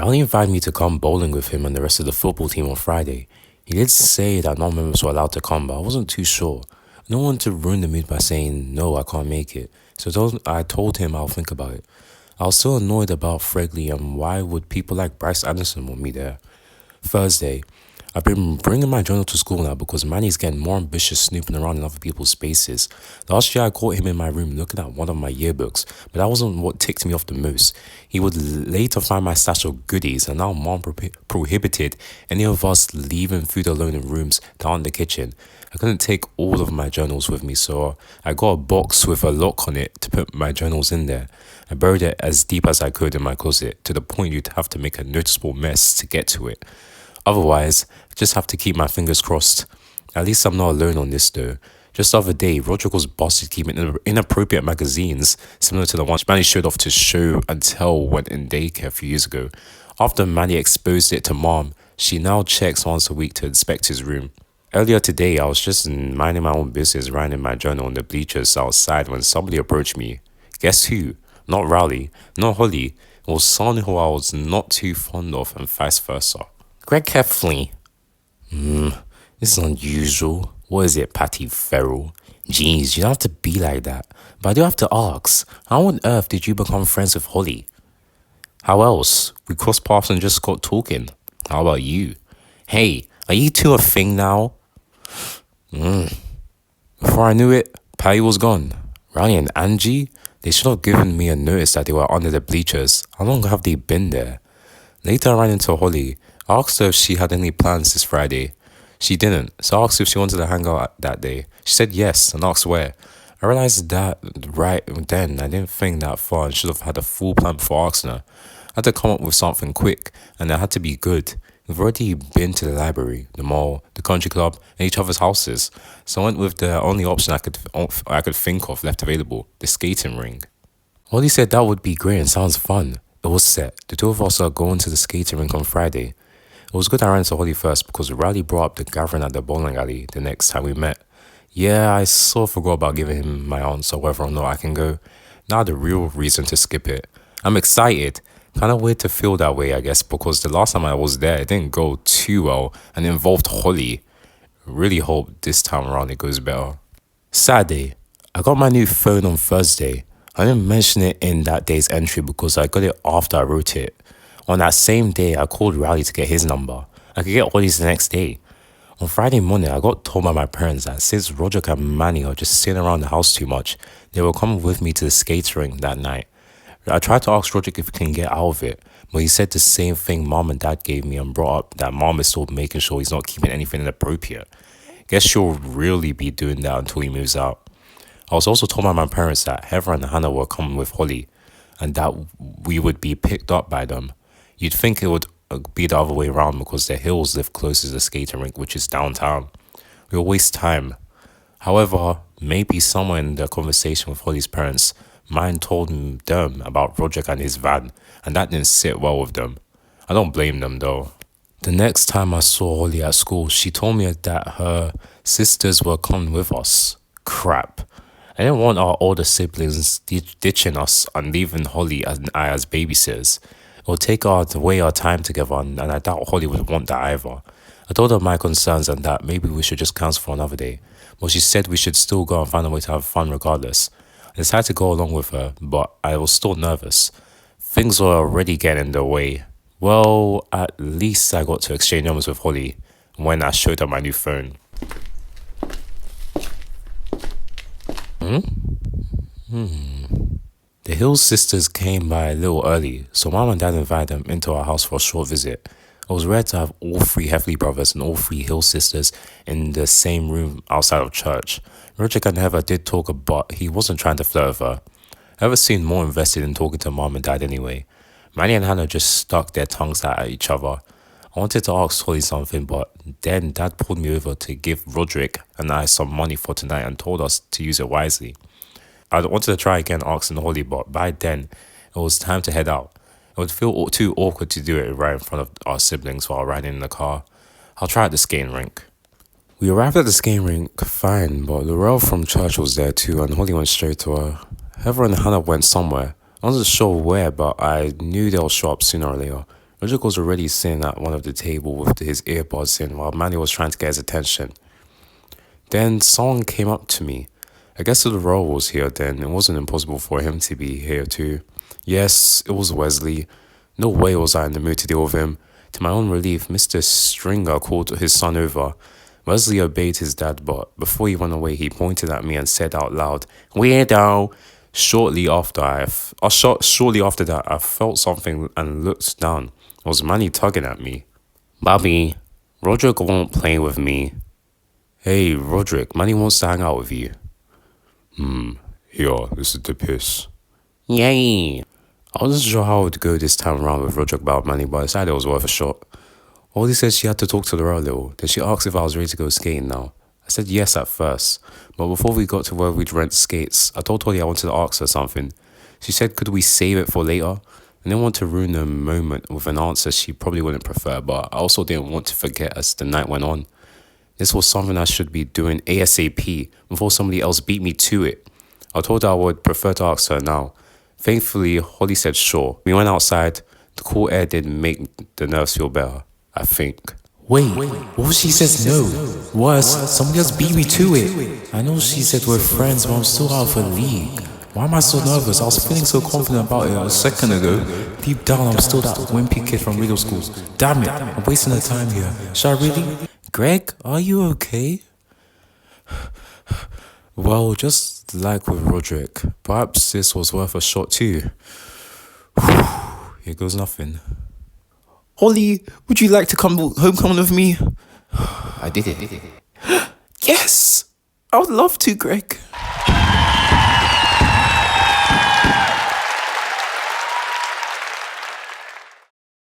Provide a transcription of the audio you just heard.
Riley invited me to come bowling with him and the rest of the football team on Friday. He did say that non-members were allowed to come, but I wasn't too sure. No one to ruin the mood by saying, no, I can't make it. So I told him I'll think about it. I was still annoyed about Fregley and why would people like Bryce Anderson want me there. Thursday, I've been bringing my journal to school now because Manny's getting more ambitious snooping around in other people's spaces. Last year I caught him in my room looking at one of my yearbooks, but that wasn't what ticked me off the most. He would later find my stash of goodies, and now mom prohibited any of us leaving food alone in rooms down in the kitchen. I couldn't take all of my journals with me, so I got a box with a lock on it to put my journals in there. I buried it as deep as I could in my closet, to the point you'd have to make a noticeable mess to get to it. Otherwise, I just have to keep my fingers crossed. At least I'm not alone on this though. Just the other day, Roderick was busted keeping inappropriate magazines, similar to the ones Manny showed off to show and tell when in daycare a few years ago. After Manny exposed it to mom, she now checks once a week to inspect his room. Earlier today, I was just minding my own business, writing my journal on the bleachers outside when somebody approached me. Guess who? Not Rowley, not Holly. It was someone who I was not too fond of, and vice versa. Greg Heffley. This is unusual. What is it, Patty Farrell? Jeez, you don't have to be like that. But I do have to ask, how on earth did you become friends with Holly? How else? We crossed paths and just got talking. How about you? Hey, are you two a thing now? Before I knew it, Patty was gone. Ronnie and Angie? They should have given me a notice that they were under the bleachers. How long have they been there? Later, I ran into Holly. I asked her if she had any plans this Friday. She didn't, so I asked if she wanted to hang out that day. She said yes, and asked where. I realized that right then I didn't think that far and should have had a full plan before asking her. I had to come up with something quick, and it had to be good. We've already been to the library, the mall, the country club, and each other's houses, so I went with the only option I could think of left available, the skating ring. Holly said that would be great and sounds fun. It was set. The two of us are going to the skating rink on Friday. It was good I ran into Holly first because Riley brought up the gathering at the bowling alley the next time we met. Yeah, I sort of forgot about giving him my answer whether or not I can go. Now the real reason to skip it. I'm excited. Kinda weird to feel that way, I guess, because the last time I was there, it didn't go too well and it involved Holly. Really hope this time around it goes better. Saturday, I got my new phone on Thursday. I didn't mention it in that day's entry because I got it after I wrote it. On that same day, I called Riley to get his number. I could get Holly's the next day. On Friday morning, I got told by my parents that since Roger and Manny are just sitting around the house too much, they were coming with me to the skate rink that night. I tried to ask Roger if he can get out of it, but he said the same thing mom and dad gave me and brought up that mom is still making sure he's not keeping anything inappropriate. Guess she'll really be doing that until he moves out. I was also told by my parents that Heather and Hannah were coming with Holly and that we would be picked up by them. You'd think it would be the other way around because the hills live close to the skating rink, which is downtown. We'll waste time. However, maybe somewhere in the conversation with Holly's parents, mine told them about Roger and his van, and that didn't sit well with them. I don't blame them though. The next time I saw Holly at school, she told me that her sisters were coming with us. Crap. I didn't want our older siblings ditching us and leaving Holly and I as babysitters. It would take away our time together, and I doubt Holly would want that either. I told her my concerns and that maybe we should just cancel for another day, but she said we should still go and find a way to have fun regardless. I decided to go along with her, but I was still nervous. Things were already getting in the way. Well, at least I got to exchange numbers with Holly when I showed her my new phone. The Hill sisters came by a little early, so mom and dad invited them into our house for a short visit. It was rare to have all three Heffley brothers and all three Hill sisters in the same room outside of church. Roger and Heather did talk, but he wasn't trying to flirt with her. Heather seemed more invested in talking to mom and dad anyway. Manny and Hannah just stuck their tongues out at each other. I wanted to ask Holly something, but then dad pulled me over to give Roderick and I some money for tonight and told us to use it wisely. I wanted to try again asking Holly, but by then, it was time to head out. It would feel too awkward to do it right in front of our siblings while riding in the car. I'll try at the skating rink. We arrived at the skating rink fine, but Laurel from church was there too, and Holly went straight to her. Heather and Hannah went somewhere. I wasn't sure where, but I knew they'll show up sooner or later. Roderick was already sitting at one of the table with his earbuds in while Manny was trying to get his attention. Then someone came up to me. I guess if the role was here then, it wasn't impossible for him to be here too. Yes, it was Wesley. No way was I in the mood to deal with him. To my own relief, Mr. Stringer called his son over. Wesley obeyed his dad, but before he went away, he pointed at me and said out loud, "Weirdo!" Shortly after that, I felt something and looked down. It was Manny tugging at me. "Bobby, Roderick won't play with me." "Hey, Roderick, Manny wants to hang out with you." Here, this is the piss. Yay! I wasn't sure how it would go this time around with Roderick about Manny, but I decided it was worth a shot. Ollie said she had to talk to Laura a little. Then she asked if I was ready to go skating now. I said yes at first, but before we got to where we'd rent skates, I told Holly I wanted to ask her something. She said could we save it for later? I didn't want to ruin the moment with an answer she probably wouldn't prefer, but I also didn't want to forget as the night went on. This was something I should be doing ASAP before somebody else beat me to it. I told her I would prefer to ask her now. Thankfully, Holly said sure. We went outside. The cool air did make the nerves feel better, I think. Wait, what if she says no? Worse, somebody else beat me to it. I know she said we're friends, but I'm still out of her league. Why am I so nervous? I was feeling so confident about it a second ago. Deep down, I'm still that wimpy kid from middle school. Damn it, I'm wasting her time here. Should I really? Greg, are you okay? Well, just like with Roderick, perhaps this was worth a shot too. Here goes nothing. Holly, would you like to come homecoming with me? I did it. Yes! I would love to, Greg.